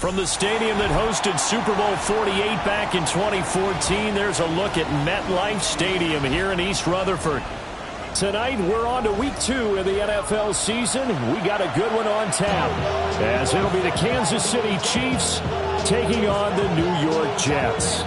From the stadium that hosted Super Bowl 48 back in 2014, there's a look at MetLife Stadium here in East Rutherford. Tonight, we're on to week 2 of the NFL season. We got a good one on tap, as it'll be the Kansas City Chiefs taking on the New York Jets.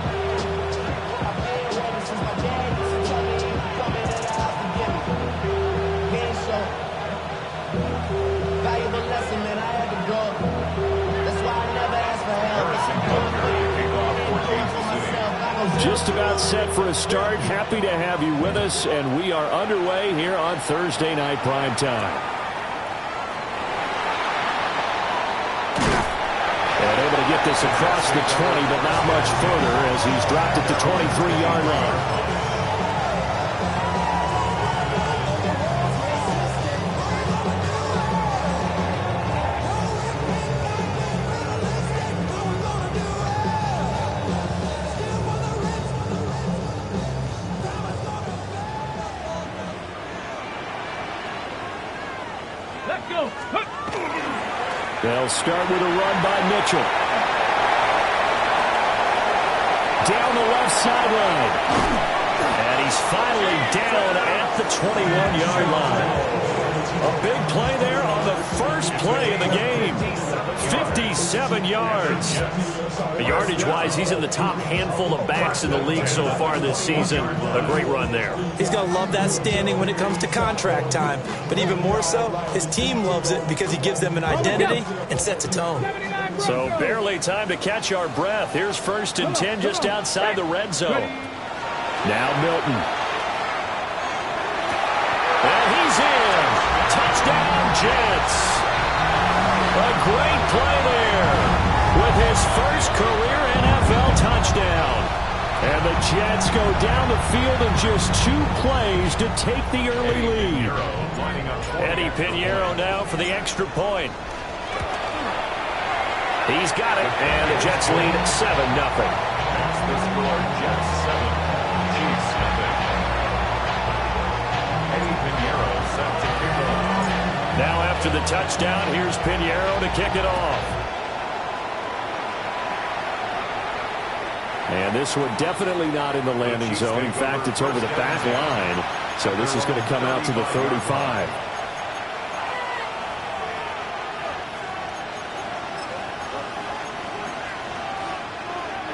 Just about set for a start. Happy to have you with us, and we are underway here on Thursday Night Prime Time. And able to get this across the 20, but not much further as he's dropped it to 23-yard line. They'll start with a run by Mitchell. Down the left sideline. And he's finally down at the 21-yard line. A big play there on the first play of the game. 57 yards. Yardage-wise, he's in the top handful of backs in the league so far this season. A great run there. He's going to love that standing when it comes to contract time. But even more so, his team loves it because he gives them an identity and sets a tone. So barely time to catch our breath. Here's 1st and 10 just outside the red zone. Now Milton. And he's in. Touchdown, Jets. A great play there with his first career NFL touchdown. And the Jets go down the field in just 2 plays to take the early lead. Eddie Pinheiro now for the extra point. He's got it, and the Jets lead 7-0. That's the score, Jets 7, Chiefs 0. Eddie Pinheiro set to kick off. Now after the touchdown, here's Pinheiro to kick it off. And this one definitely not in the landing zone. In fact, it's over the back line. So this is going to come out to the 35.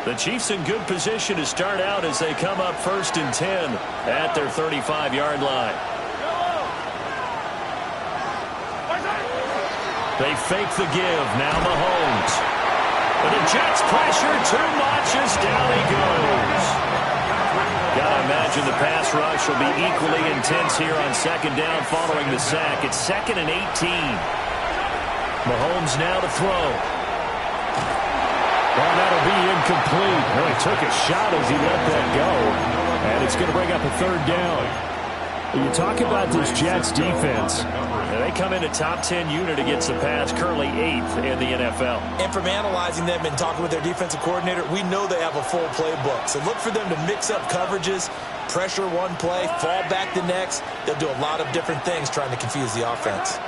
The Chiefs in good position to start out as they come up 1st and 10 at their 35-yard line. They fake the give. Now Mahomes. But the Jets pressure too much as down he goes. Gotta imagine the pass rush will be equally intense here on 2nd down following the sack. It's 2nd and 18. Mahomes now to throw. Well, that'll be incomplete. Well, he took a shot as he let that go. And it's going to bring up a 3rd down. You talk about this Jets defense. They come in a top 10 unit against the pass, currently 8th in the NFL. And from analyzing them and talking with their defensive coordinator, we know they have a full playbook. So look for them to mix up coverages, pressure one play, fall back the next. They'll do a lot of different things trying to confuse the offense.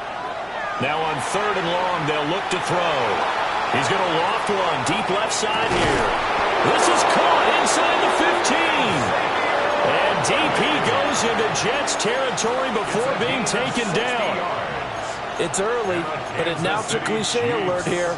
Now on 3rd and long, they'll look to throw. He's going to loft one deep left side here. This is caught inside the 15. And deep he goes into Jets territory before being taken down. It's early, but announce a cliche alert here.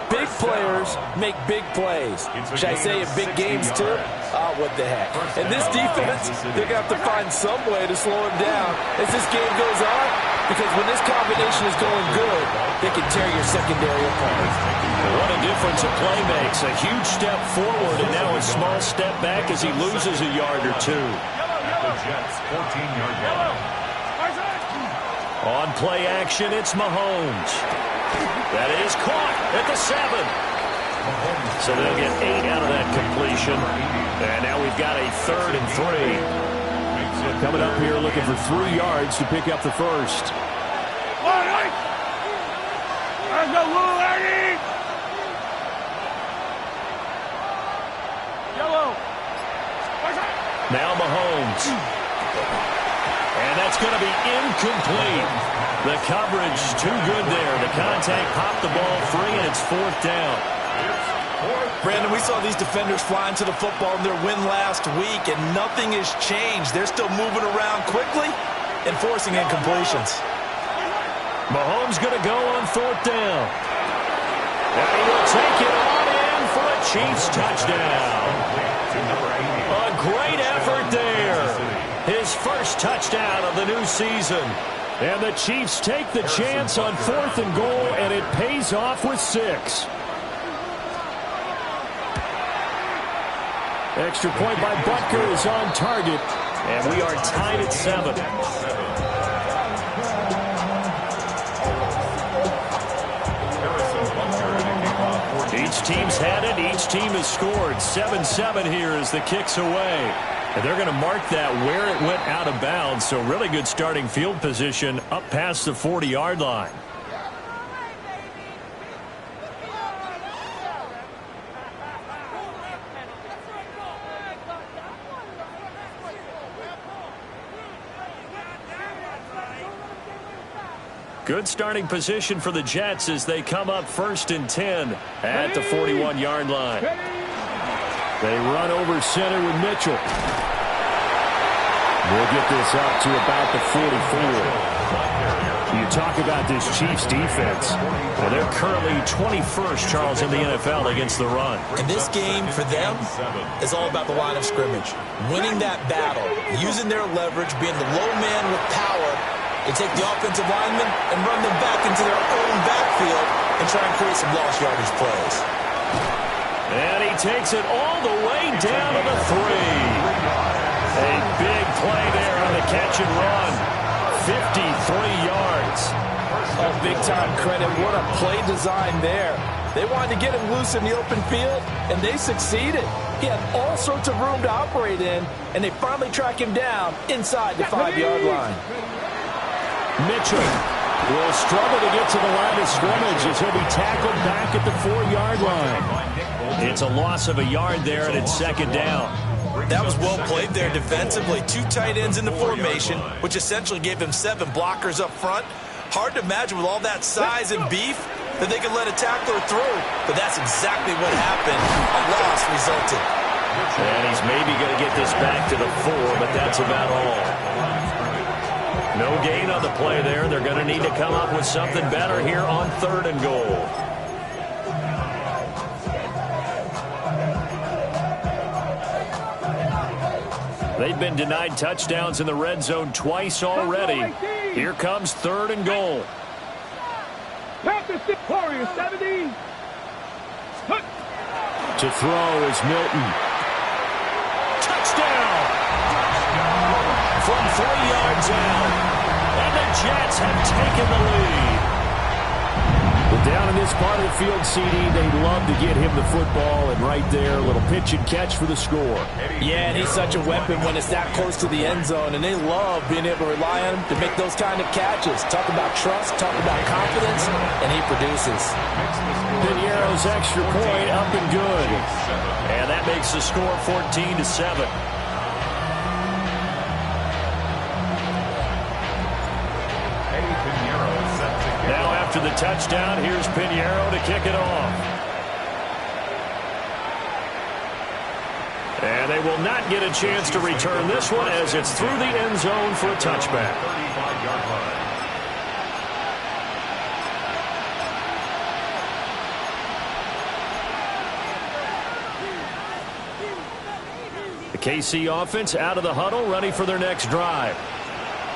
Big players make big plays. Should I say in big games too? Oh, what the heck. And this defense, they're going to have to find some way to slow him down as this game goes on, because when this combination is going good, they can tear your secondary apart. What a difference a play makes. A huge step forward and now a small step back as he loses a yard or two. At the Jets 14-yard line. On play action, it's Mahomes. That is caught at the 7. So they'll get 8 out of that completion. And now we've got a 3rd and 3. Coming up here looking for 3 yards to pick up the first. Now Mahomes. And that's going to be incomplete. The coverage too good there. The contact popped the ball free, and it's 4th down. Brandon, we saw these defenders flying to the football in their win last week, and nothing has changed. They're still moving around quickly and forcing incompletions. Mahomes going to go on 4th down. And he will take it on in for a Chiefs touchdown. A great effort there. His first touchdown of the new season. And the Chiefs take the chance on 4th and goal, and it pays off with 6. Extra point by Butker is on target, and we are tied at 7. Each team's had it. Each team has scored. 7-7 here as the kick's away. And they're going to mark that where it went out of bounds. So really good starting field position up past the 40-yard line. Good starting position for the Jets as they come up 1st and 10 at the 41-yard line. They run over center with Mitchell. We'll get this up to about the 44. You talk about this Chiefs defense. Well, they're currently 21st, Charles, in the NFL against the run. And this game for them is all about the line of scrimmage. Winning that battle, using their leverage, being the low man with power, and take the offensive linemen and run them back into their own backfield and try and create some lost yardage plays. And he takes it all the way down to the 3. A big play there on the catch and run. 53 yards. Oh, big-time credit. What a play design there. They wanted to get him loose in the open field, and they succeeded. He had all sorts of room to operate in, and they finally track him down inside the 5-yard line. Mitchell will struggle to get to the line of scrimmage as he'll be tackled back at the 4-yard line. It's a loss of a yard there, and it's 2nd down. That was well played there defensively. 2 tight ends in the formation, which essentially gave them 7 blockers up front. Hard to imagine with all that size and beef that they could let a tackler through, but that's exactly what happened. A loss resulted. And he's maybe going to get this back to the 4, but that's about all. No gain on the play there. They're going to need to come up with something better here on 3rd and goal. They've been denied touchdowns in the red zone twice already. Here comes 3rd and goal. To throw is Milton. Touchdown! From 3 yards out. And the Jets have taken the lead. Well, down in this part of the field, CD, they'd love to get him the football, and right there, a little pitch and catch for the score. Yeah, and he's such a weapon when it's that close to the end zone, and they love being able to rely on him to make those kind of catches. Talk about trust, talk about confidence, and he produces. Piñeiro's extra point up and good. And that makes the score 14-7. Now after the touchdown, here's Piñeiro to kick it off. And they will not get a chance to return this one as it's through the end zone for a touchback. The KC offense out of the huddle, ready for their next drive.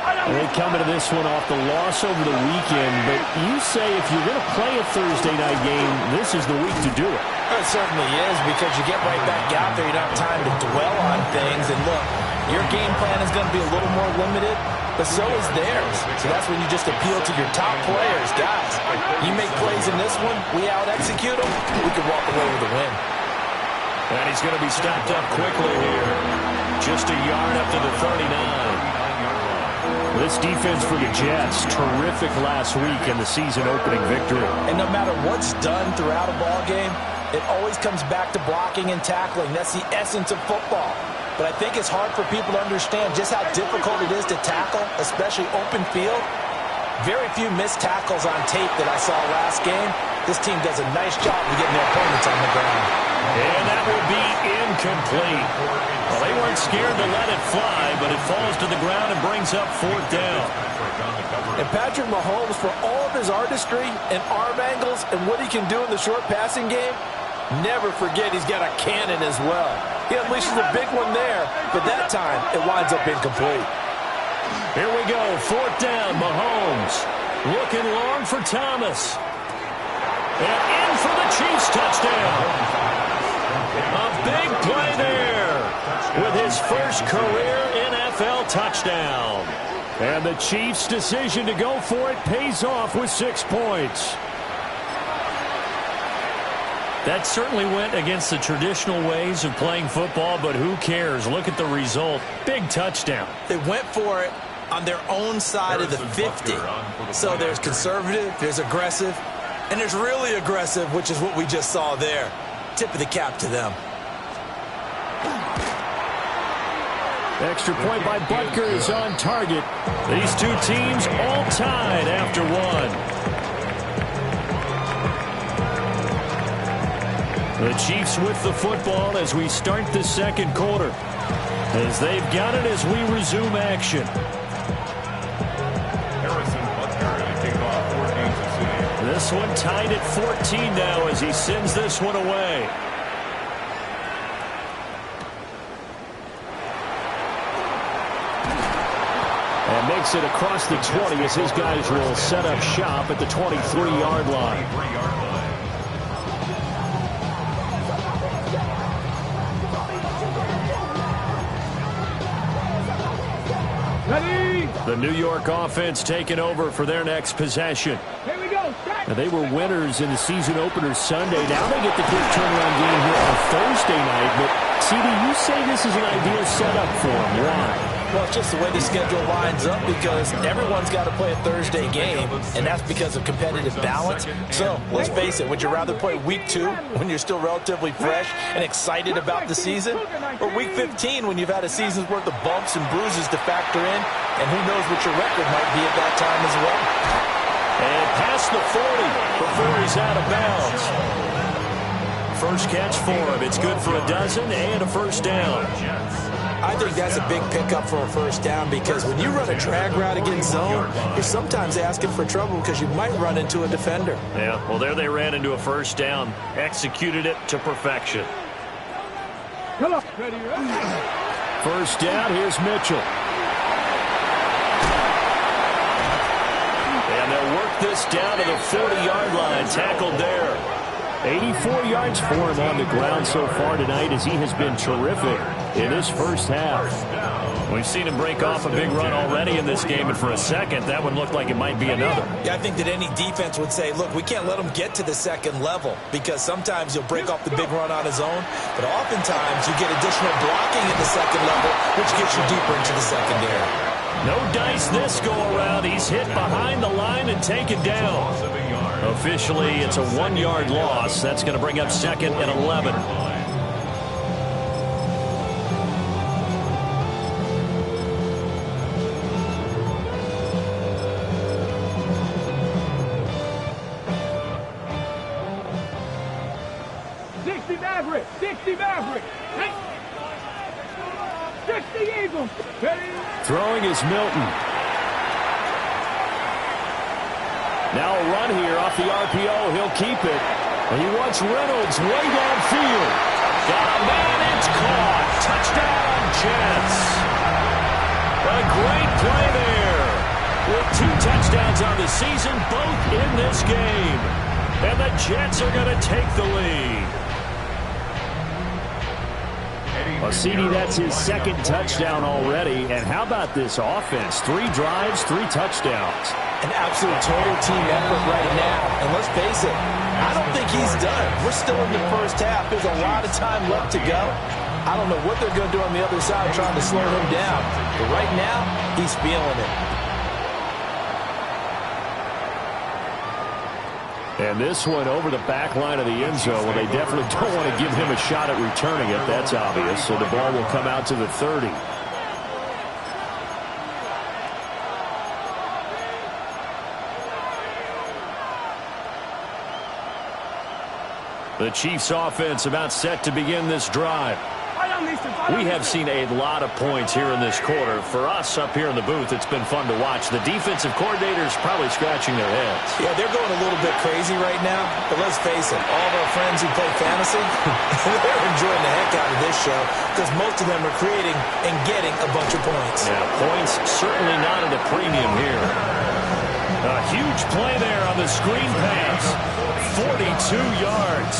And they come into this one off the loss over the weekend, but you say if you're going to play a Thursday night game, this is the week to do it. It certainly is, because you get right back out there. You don't have time to dwell on things. And look, your game plan is going to be a little more limited, but so is theirs. So that's when you just appeal to your top players. Guys, you make plays in this one, we out-execute them, we could walk away with a win. And he's going to be stopped up quickly here. Just a yard up to the 39. This defense for the Jets, terrific last week in the season-opening victory. And no matter what's done throughout a ball game, it always comes back to blocking and tackling. That's the essence of football. but I think it's hard for people to understand just how difficult it is to tackle, especially open field. Very few missed tackles on tape that I saw last game. This team does a nice job of getting their opponents on the ground. And that will be incomplete. Well, they weren't scared to let it fly, but it falls to the ground and brings up 4th down. And Patrick Mahomes, for all of his artistry and arm angles and what he can do in the short passing game, never forget he's got a cannon as well. He unleashes a big one there, but that time it winds up incomplete. Here we go, 4th down, Mahomes. Looking long for Thomas. And in for the Chiefs touchdown. A big play there with his first career NFL touchdown. And the Chiefs' decision to go for it pays off with 6 points. That certainly went against the traditional ways of playing football, but who cares? Look at the result. Big touchdown. They went for it on their own side of the 50. So there's conservative, there's aggressive, and there's really aggressive, which is what we just saw there. Tip of the cap to them. Extra point by Butker is on target. These two teams all tied after one. The Chiefs with the football as we start the second quarter. As they've got it as we resume action. This one tied at 14 now as he sends this one away. And makes it across the 20 as his guys will set up shop at the 23-yard line. Ready? The New York offense taking over for their next possession. Here we go. Now, they were winners in the season opener Sunday. Now they get the quick turnaround game here on Thursday night. But, CD, you say this is an ideal setup for them. Why? Well, it's just the way the schedule lines up because everyone's got to play a Thursday game, and that's because of competitive balance. So, let's face it, would you rather play week 2 when you're still relatively fresh and excited about the season, or week 15 when you've had a season's worth of bumps and bruises to factor in, and who knows what your record might be at that time as well? And past the 40 before he's out of bounds. First catch for him. It's good for a dozen and a first down. I think that's a big pickup for a first down because when you run a drag route against zone, you're sometimes asking for trouble because you might run into a defender. Yeah, well, there they ran into a first down. Executed it to perfection. Come on. Ready, ready. First down, here's Mitchell. And they'll work this down to the 40-yard line. Tackled there. 84 yards for him on the ground so far tonight as he has been terrific in his first half. We've seen him break off a big run already in this game, and for a second, that one looked like it might be another. Yeah, I think that any defense would say, look, we can't let him get to the second level because sometimes he'll break off the big run on his own, but oftentimes you get additional blocking at the second level, which gets you deeper into the secondary. No dice this go-around. He's hit behind the line and taken down. Officially, it's a 1-yard loss. That's going to bring up second and 11. Maverick. 60 Maverick. Hey. 60 Eagles. Ready? Throwing is Milton. Now a run here off the RPO. He'll keep it. And he wants Reynolds way downfield. Got a man. It's caught. Touchdown, Jets. A great play there. With 2 touchdowns on the season, both in this game. And the Jets are going to take the lead. Well, CD, that's his second touchdown already. And how about this offense? 3 drives, 3 touchdowns. An absolute total team effort right now. And let's face it, I don't think he's done. We're still in the first half. There's a lot of time left to go. I don't know what they're going to do on the other side trying to slow him down. But right now, he's feeling it. And this one over the back line of the end zone. Well, they definitely don't want to give him a shot at returning it. That's obvious. So the ball will come out to the 30. The Chiefs offense about set to begin this drive. We have seen a lot of points here in this quarter. For us up here in the booth, it's been fun to watch. The defensive coordinators probably scratching their heads. Yeah, they're going a little bit crazy right now. But let's face it, all of our friends who play fantasy, they're enjoying the heck out of this show because most of them are creating and getting a bunch of points. Yeah, points certainly not at a premium here. A huge play there on the screen pass. 42 yards.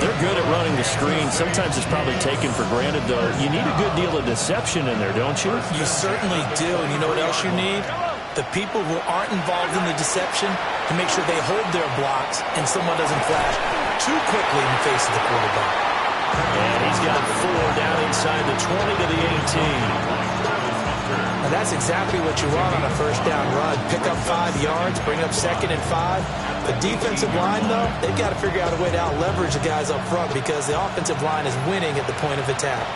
They're good at running the screen. Sometimes it's probably taken for granted, though. You need a good deal of deception in there, don't you? You certainly do. And you know what else you need? The people who aren't involved in the deception to make sure they hold their blocks and someone doesn't flash too quickly in the face of the quarterback. And he's got 4 down inside the 20 to the 18. And that's exactly what you want on a first down run. Pick up 5 yards, bring up 2nd and 5. The defensive line, though, they've got to figure out a way to out-leverage the guys up front because the offensive line is winning at the point of attack.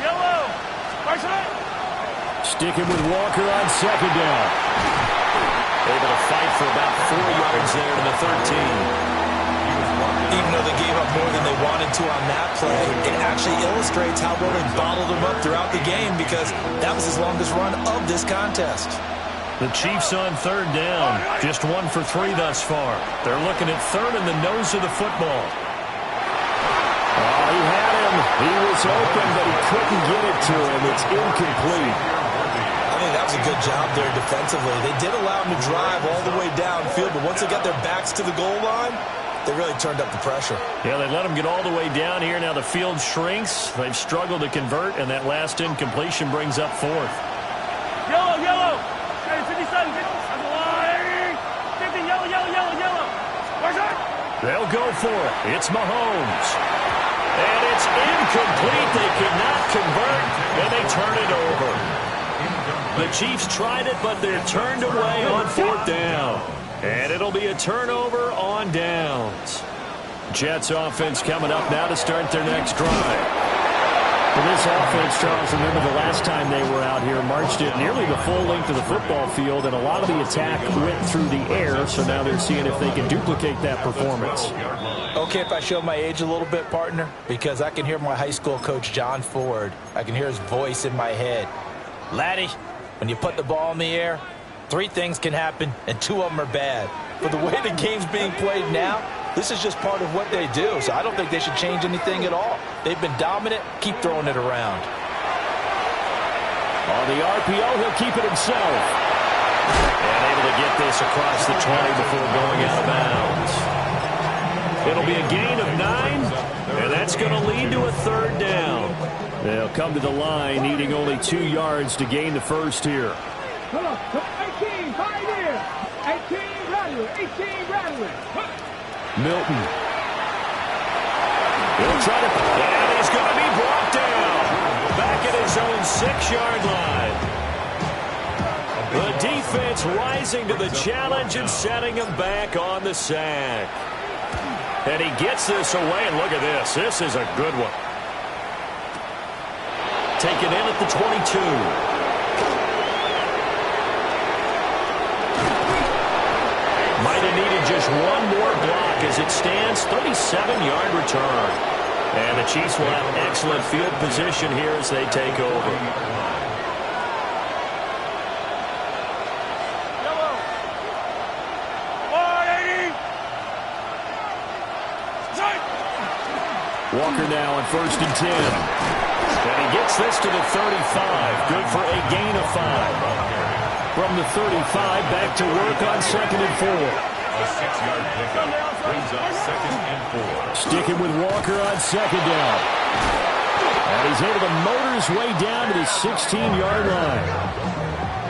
Yellow. Right side. Sticking with Walker on 2nd down. Able to fight for about 4 yards there to the 13. Even though they gave up more than they wanted to on that play, it actually illustrates how well they bottled them up throughout the game because that was his longest run of this contest. The Chiefs on 3rd down. Just 1 for 3 thus far. They're looking at 3rd in the nose of the football. Oh, he had him. He was open, but he couldn't get it to him. It's incomplete. I think that was a good job there defensively. They did allow him to drive all the way downfield, but once they got their backs to the goal line, they really turned up the pressure. Yeah, they let him get all the way down here. Now the field shrinks. They've struggled to convert, and that last incompletion brings up 4th. Yellow, yellow. 57, 50, yellow, yellow, yellow, yellow. Right side. They'll go for it. It's Mahomes. And it's incomplete. They could not convert, and they turn it over. The Chiefs tried it, but they're turned away on 4th down. And it'll be a turnover on downs. Jets offense coming up now to start their next drive. Well, this offense, Charles, remember the last time they were out here, marched it nearly the full length of the football field, and a lot of the attack went through the air, so now they're seeing if they can duplicate that performance. Okay, if I show my age a little bit, partner, because I can hear my high school coach, John Ford. I can hear his voice in my head. Laddie, when you put the ball in the air, 3 things can happen, and 2 of them are bad. But the way the game's being played now, this is just part of what they do, so I don't think they should change anything at all. They've been dominant. Keep throwing it around. On the RPO, he'll keep it himself. And able to get this across the 20 before going out of bounds. It'll be a gain of 9, and that's going to lead to a 3rd down. They'll come to the line, needing only 2 yards to gain the first here. Come on. 18, pioneer. 18, Rattler. 18, Rattler. Milton. He'll try to, and he's going to be brought down. Back at his own 6-yard line. The defense rising to the challenge and setting him back on the sack. And he gets this away, and look at this. This is a good one. Taken in at the 22. Might have needed just 1 more block as it stands. 37-yard return. And the Chiefs will have excellent field position here as they take over. Walker now on 1st and 10. And he gets this to the 35. Good for a gain of 5. From the 35, back to work on 2nd and 4. A 6-yard pickup brings up 2nd and 4. Sticking with Walker on 2nd down. And he's able to motor his way down to the 16-yard line.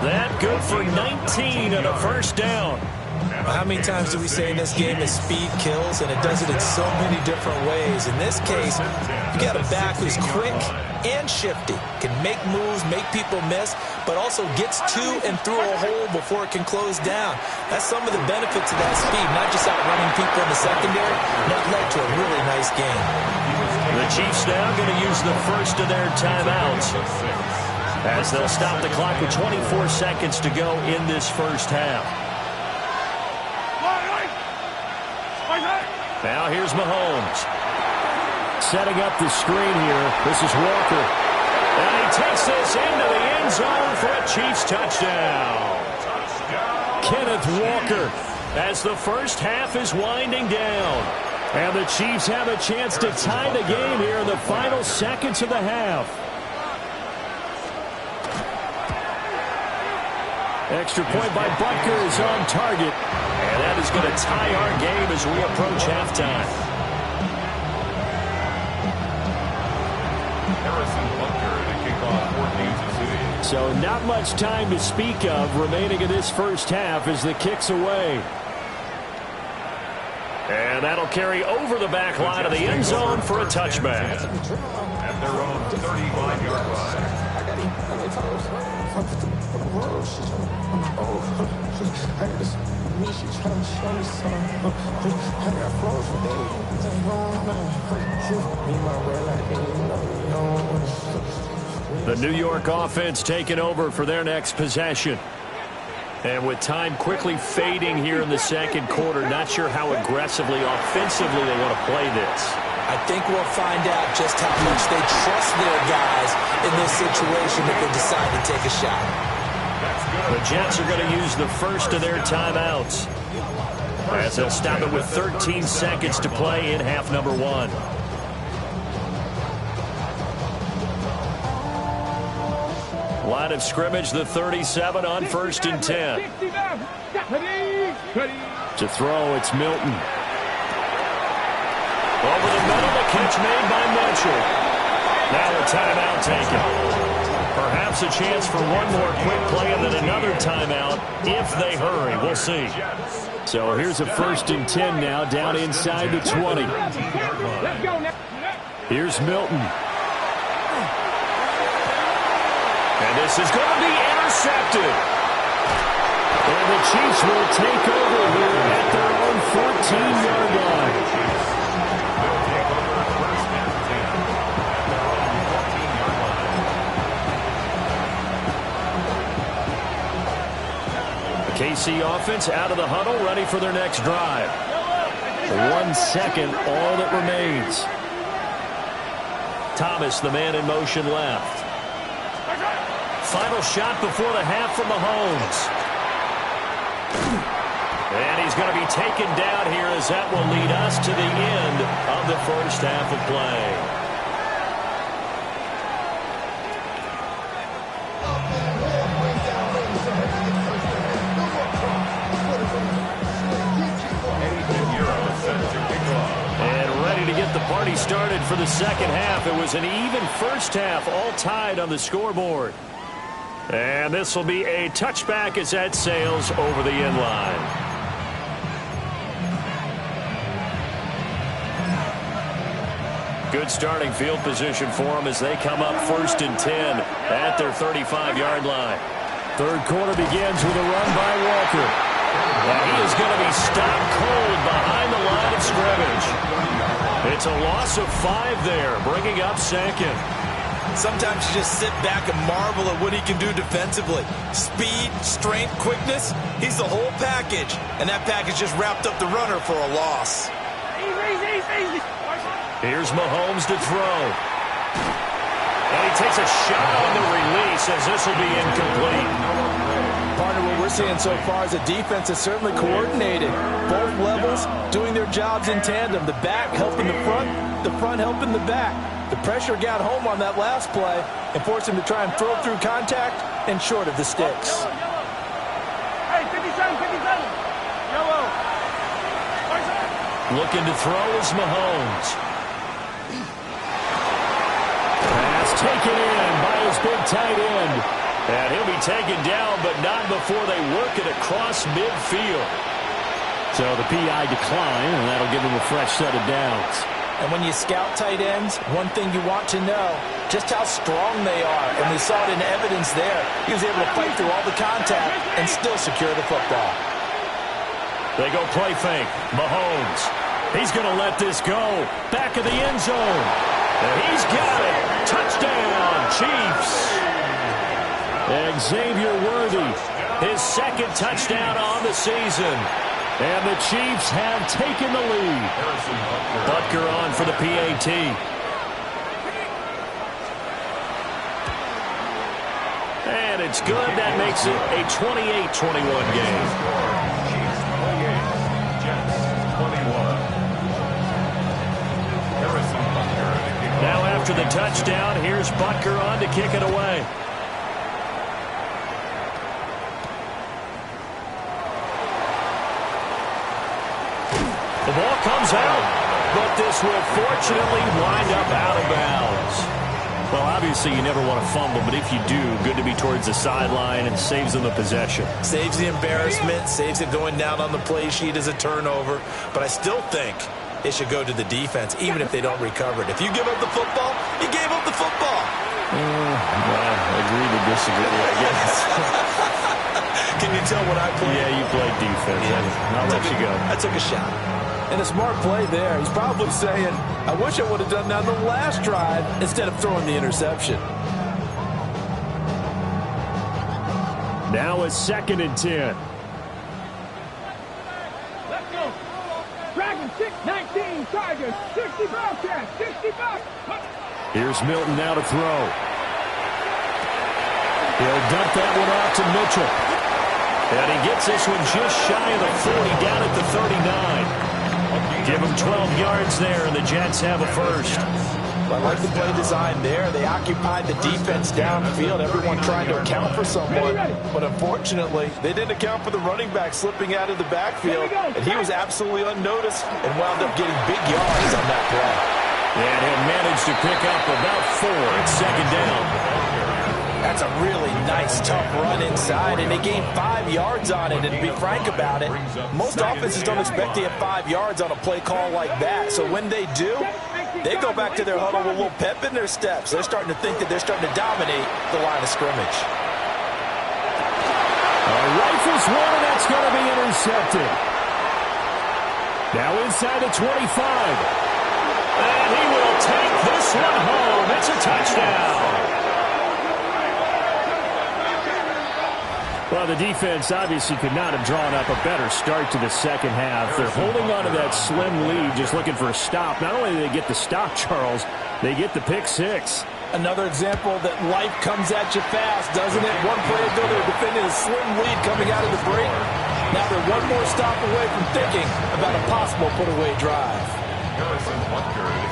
That good for 19 and a 1st down. How many times do we say in this game that speed kills, and it does it in so many different ways? In this case, you got a back who's quick and shifty, can make moves, make people miss, but also gets to and through a hole before it can close down. That's some of the benefits of that speed, not just outrunning people in the secondary. That led to a really nice game. The Chiefs now going to use the first of their timeouts as they'll stop the clock with 24 seconds to go in this first half. Now here's Mahomes. Setting up the screen here. This is Walker. And he takes this into the end zone for a Chiefs touchdown. Kenneth Walker as the first half is winding down. And the Chiefs have a chance to tie the game here in the final seconds of the half. Extra point by Butker is on target. And that is going to tie our game as we approach halftime. Harrison Butker to kick off for Kansas City. So not much time to speak of remaining in this first half as the kick's away. And that'll carry over the back line of the end zone for a touchback. At their own 35-yard line. The New York offense taking over for their next possession. And with time quickly fading here in the second quarter, not sure how aggressively, offensively they want to play this. I think we'll find out just how much they trust their guys in this situation if they decide to take a shot. The Jets are going to use the first of their timeouts as they'll stop it with 13 seconds to play in half number one. Line of scrimmage, the 37 on 1st and 10. To throw, it's Milton. Over the middle, the catch made by Mitchell. Now a timeout taken. Perhaps a chance for one more quick play and then another timeout if they hurry. We'll see. So here's a 1st and 10 now, down inside the 20. Here's Milton. And this is going to be intercepted. And the Chiefs will take over here at their own 14-yard line. They'll take over 1st and 10 at their own 14-yard line. The KC offense out of the huddle, ready for their next drive. 1 second, all that remains. Thomas, the man in motion left. Final shot before the half from Mahomes. And he's going to be taken down here as that will lead us to the end of the first half of play. And ready to get the party started for the second half. It was an even first half, all tied on the scoreboard. And this will be a touchback as that sails over the end line. Good starting field position for them as they come up 1st and 10 at their 35-yard line. Third quarter begins with a run by Walker. And he is going to be stopped cold behind the line of scrimmage. It's a loss of 5 there, bringing up second. Sometimes you just sit back and marvel at what he can do defensively. Speed, strength, quickness, he's the whole package. And that package just wrapped up the runner for a loss. Here's Mahomes to throw. And he takes a shot on the release as this will be incomplete. Partner, what we're seeing so far is a defense that's certainly coordinated. Both levels doing their jobs in tandem. The back helping the front helping the back. The pressure got home on that last play and forced him to try and throw through contact and short of the sticks. Hey, 57, 57. Yellow. Looking to throw is Mahomes. Pass taken in by his big tight end. And he'll be taken down, but not before they work it across midfield. So the PI decline, and that'll give him a fresh set of downs. And when you scout tight ends, one thing you want to know, just how strong they are. And we saw it in evidence there. He was able to fight through all the contact and still secure the football. They go play fake. Mahomes. He's going to let this go. Back of the end zone. And he's got it. Touchdown, Chiefs. Xavier Worthy, his second touchdown on the season. And the Chiefs have taken the lead. Butker on for the PAT. And it's good. That makes it a 28-21 game. Chiefs 28, Jets 21. Harrison Butker. Now after the touchdown, here's Butker on to kick it away. The ball comes out, but this will fortunately wind up out of bounds. Well, obviously you never want to fumble, but if you do, good to be towards the sideline and saves them the possession. Saves the embarrassment, saves it going down on the play sheet as a turnover. But I still think it should go to the defense, even if they don't recover it. If you give up the football, you gave up the football. Well, agree to disagree, I guess. Can you tell what I played? Yeah, you played defense. Yeah. I'll let you go. I took a shot. And a smart play there. He's probably saying, I wish I would have done that on the last drive instead of throwing the interception. Now it's 2nd and 10. Let's go. Dragons 6-19, Tigers 60 Bobcats, 60 bucks. Here's Milton now to throw. He'll dump that one off to Mitchell. And he gets this one just shy of the 40, down at the 39. Give him 12 yards there, and the Jets have a first. I like the play design there. They occupied the defense downfield, everyone trying to account for someone. But unfortunately, they didn't account for the running back slipping out of the backfield, and he was absolutely unnoticed and wound up getting big yards on that play. And he'll manage to pick up about 4 at 2nd down. That's a really nice, tough run inside, and they gained 5 yards on it. And to be frank about it, most offenses don't expect to get 5 yards on a play call like that. So when they do, they go back to their huddle with a little pep in their steps. They're starting to think that they're starting to dominate the line of scrimmage. Rifles one, and that's going to be intercepted. Now inside the 25. And he will take this one home. It's a touchdown. Well, the defense obviously could not have drawn up a better start to the second half. They're holding on to that slim lead, just looking for a stop. Not only do they get the stop, Charles, they get the pick six. Another example that life comes at you fast, doesn't it? One play ago, they were defending a slim lead coming out of the break. Now they're one more stop away from thinking about a possible put-away drive.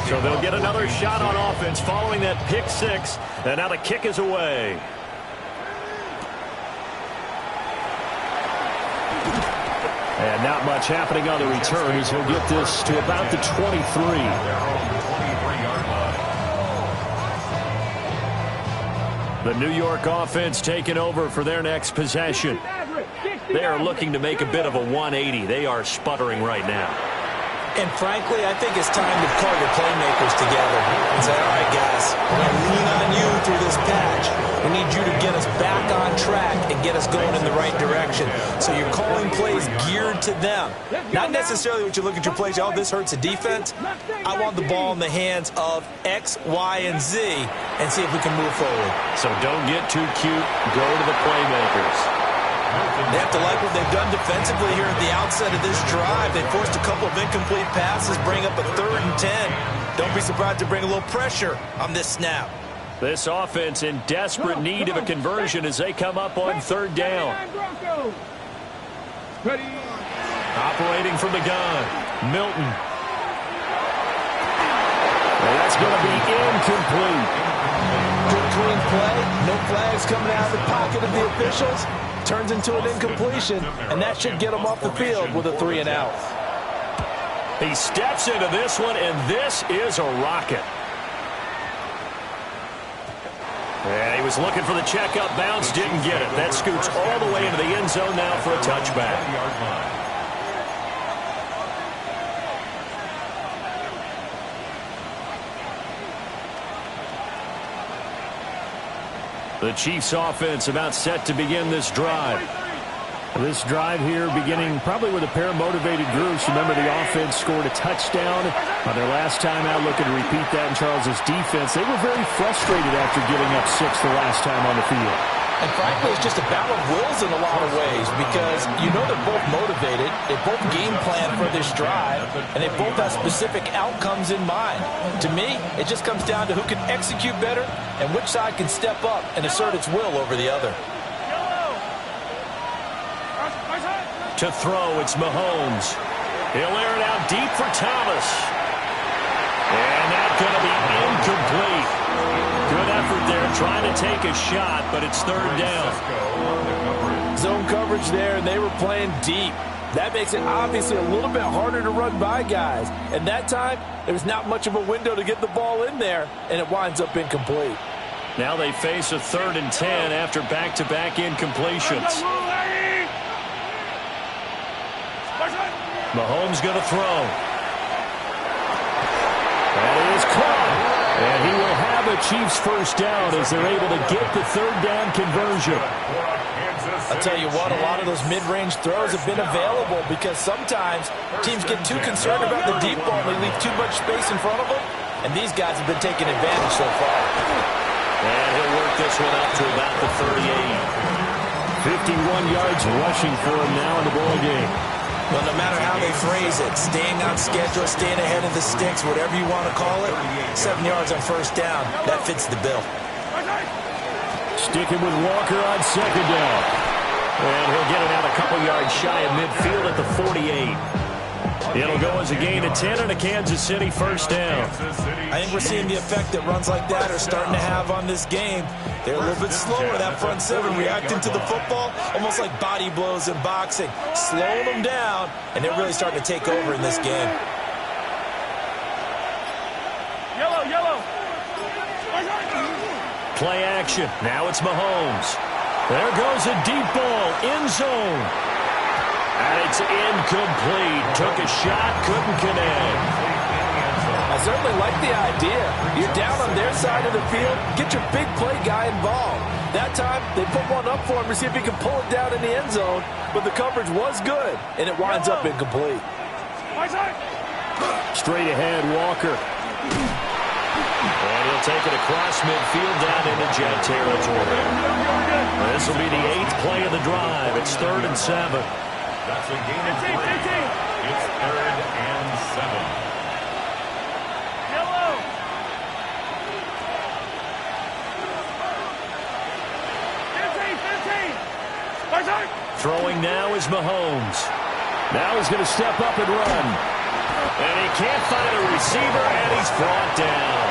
So they'll get another shot on offense following that pick six. And now the kick is away. And not much happening on the return as he'll get this to about the 23. The New York offense taking over for their next possession. They are looking to make a bit of a 180. They are sputtering right now. And frankly, I think it's time to call your playmakers together and say, all right, guys, we're going to lean on you through this patch. We need you to get us back on track and get us going in the right direction. So you're calling plays geared to them. Not necessarily what you look at your plays, oh, this hurts the defense. I want the ball in the hands of X, Y, and Z and see if we can move forward. So don't get too cute. Go to the playmakers. They have to like what they've done defensively here at the outset of this drive. They forced a couple of incomplete passes, bring up a 3rd and 10. Don't be surprised to bring a little pressure on this snap. This offense in desperate need of a conversion as they come up on 3rd down. Operating from the gun, Milton. And that's going to be incomplete. Good clean play. No flags coming out of the pocket of the officials. Turns into an incompletion, and that should get him off the field with a 3 and out. He steps into this one, and this is a rocket. And he was looking for the check-up bounce, didn't get it. That scoots all the way into the end zone now for a touchback. The Chiefs offense about set to begin this drive. This drive here beginning probably with a pair of motivated groups. Remember, the offense scored a touchdown on their last time out. Looking to repeat that in Charles's defense. They were very frustrated after giving up 6 the last time on the field. And frankly, it's just a battle of wills in a lot of ways because you know they're both motivated. They both game plan for this drive, and they both have specific outcomes in mind. To me, it just comes down to who can execute better and which side can step up and assert its will over the other. To throw, it's Mahomes. He'll air it out deep for Thomas. And that's going to be incomplete. Good effort there trying to take a shot, but it's third down. Zone coverage there, and they were playing deep. That makes it obviously a little bit harder to run by guys. And that time, there's not much of a window to get the ball in there, and it winds up incomplete. Now they face a 3rd and 10 after back-to-back incompletions. Mahomes going to throw. That is caught. And he will have a Chiefs first down as they're able to get the 3rd down conversion. I'll tell you what, a lot of those mid-range throws have been available because sometimes teams get too concerned about the deep ball and they leave too much space in front of them. And these guys have been taking advantage so far. And he'll work this one up to about the 38. 51 yards rushing for him now in the ball game. Well, no matter how they phrase it, staying on schedule, staying ahead of the sticks, whatever you want to call it, 7 yards on first down, that fits the bill. Sticking with Walker on 2nd down. And he'll get it out a couple yards shy of midfield at the 48. It'll go as a gain of 10 and a Kansas City first down. I think we're seeing the effect that runs like that are starting to have on this game. They're a little bit slower, that front 7, reacting to the football, almost like body blows in boxing, slowing them down, and they're really starting to take over in this game. Yellow. Play action. Now it's Mahomes. There goes a deep ball, end zone. And it's incomplete. Took a shot, couldn't connect. I certainly like the idea. You're down on their side of the field. Get your big play guy involved. That time, they put one up for him to see if he can pull it down in the end zone. But the coverage was good, and it winds up incomplete. Straight ahead, Walker. And he'll take it across midfield down into Jet territory. This will be the 8th play of the drive. It's 3rd and 7. That's a gain of 3. It's 3rd and 7. Throwing now is Mahomes. Now he's going to step up and run. And he can't find a receiver, and he's brought down.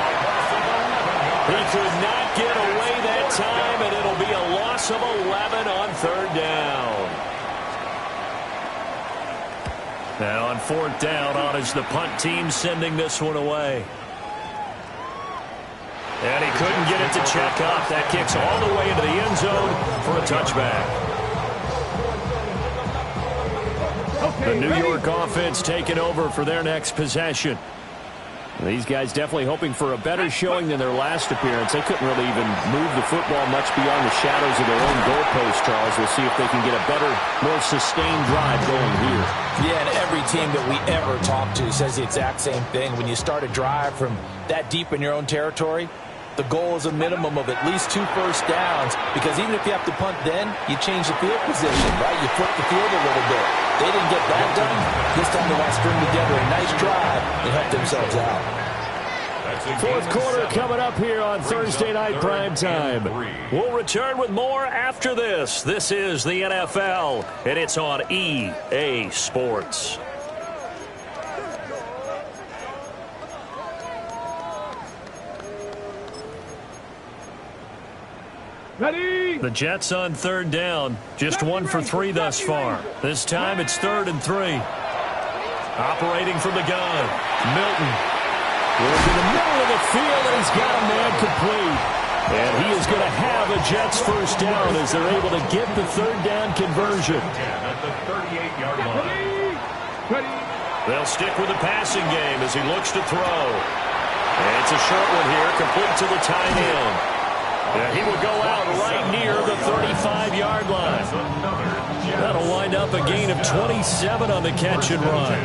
He could not get away that time, and it'll be a loss of 11 on 3rd down. Now on 4th down, on is the punt team sending this one away. And he couldn't get it to check up. That kicks all the way into the end zone for a touchback. The New York offense taking over for their next possession. These guys definitely hoping for a better showing than their last appearance. They couldn't really even move the football much beyond the shadows of their own goalpost, Charles. We'll see if they can get a better, more sustained drive going here. Yeah, and every team that we ever talk to says the exact same thing. When you start a drive from that deep in your own territory, the goal is a minimum of at least 2 first downs, because even if you have to punt then, you change the field position, right? You flip the field a little bit. They didn't get that done. This time they want to string together a nice drive and help themselves out. 4th quarter coming up here on Thursday Night Prime Time. We'll return with more after this. This is the NFL, and it's on EA Sports. Ready? The Jets on 3rd down. Just 1 for 3 thus far. This time it's 3rd and 3. Operating from the gun. Milton. Goes in the middle of the field, and he's got a man complete. And he is going to have a Jets first down as they're able to get the 3rd down conversion. At the 38-yard line. Ready? They'll stick with the passing game as he looks to throw. And it's a short one here, complete to the tight end. And he will go out right near the 35-yard line. That'll wind up a gain of 27 on the catch and run.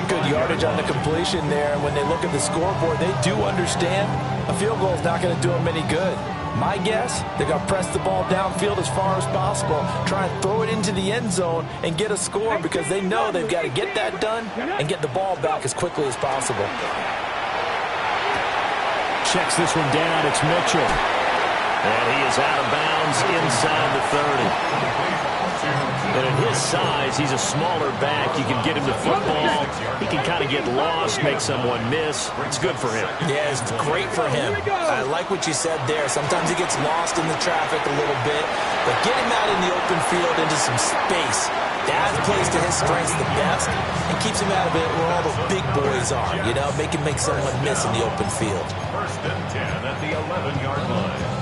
Good yardage on the completion there. When they look at the scoreboard, they do understand a field goal is not going to do them any good. My guess, they're going to press the ball downfield as far as possible, try and throw it into the end zone and get a score because they know they've got to get that done and get the ball back as quickly as possible. Checks this one down. It's Mitchell. And he is out of bounds inside the 30. And at his size, he's a smaller back. You can get him the football. He can kind of get lost, make someone miss. It's good for him. Yeah, it's great for him. I like what you said there. Sometimes he gets lost in the traffic a little bit, but get him out in the open field into some space. That plays to his strengths the best and keeps him out of it where all the big boys are, you know, make someone miss in the open field. First and 10 at the 11-yard line.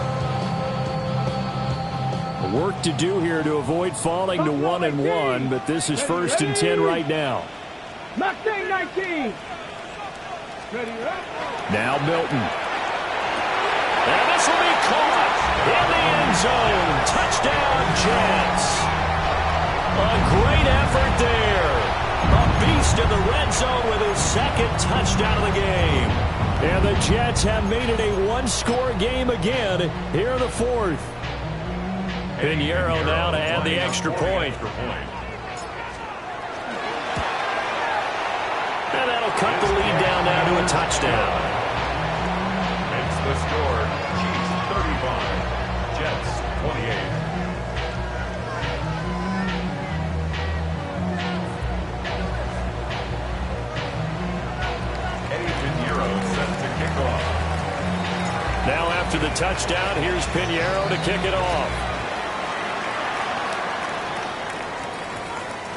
Work to do here to avoid falling to 1-1, but this is first and 10 right now. Mustang 19. Ready, up. Now Milton. And this will be caught in the end zone. Touchdown, Jets. A great effort there. A beast in the red zone with his second touchdown of the game. And the Jets have made it a one-score game again here in the fourth. Pinheiro now to add the extra point. And that'll cut the lead down now to a touchdown. Makes the score. Chiefs 35. Jets 28. Eddie Pinheiro set to kick off. Now after the touchdown, here's Pinheiro to kick it off.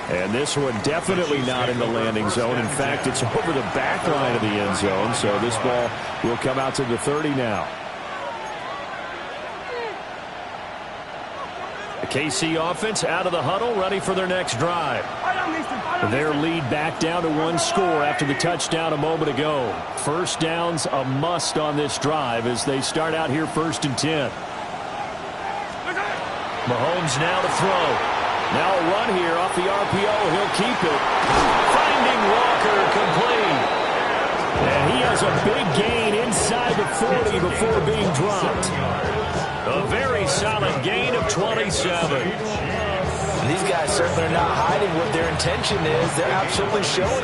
And this one definitely not in the landing zone. In fact, it's over the back line of the end zone. So this ball will come out to the 30 now. The KC offense out of the huddle, ready for their next drive. Their lead back down to one score after the touchdown a moment ago. First down's a must on this drive as they start out here first and 10. Mahomes now to throw. Now a run here off the RPO. He'll keep it. Finding Walker complete. And he has a big gain inside the 40 before being dropped. A very solid gain of 27. These guys certainly are not hiding what their intention is. They're absolutely showing it.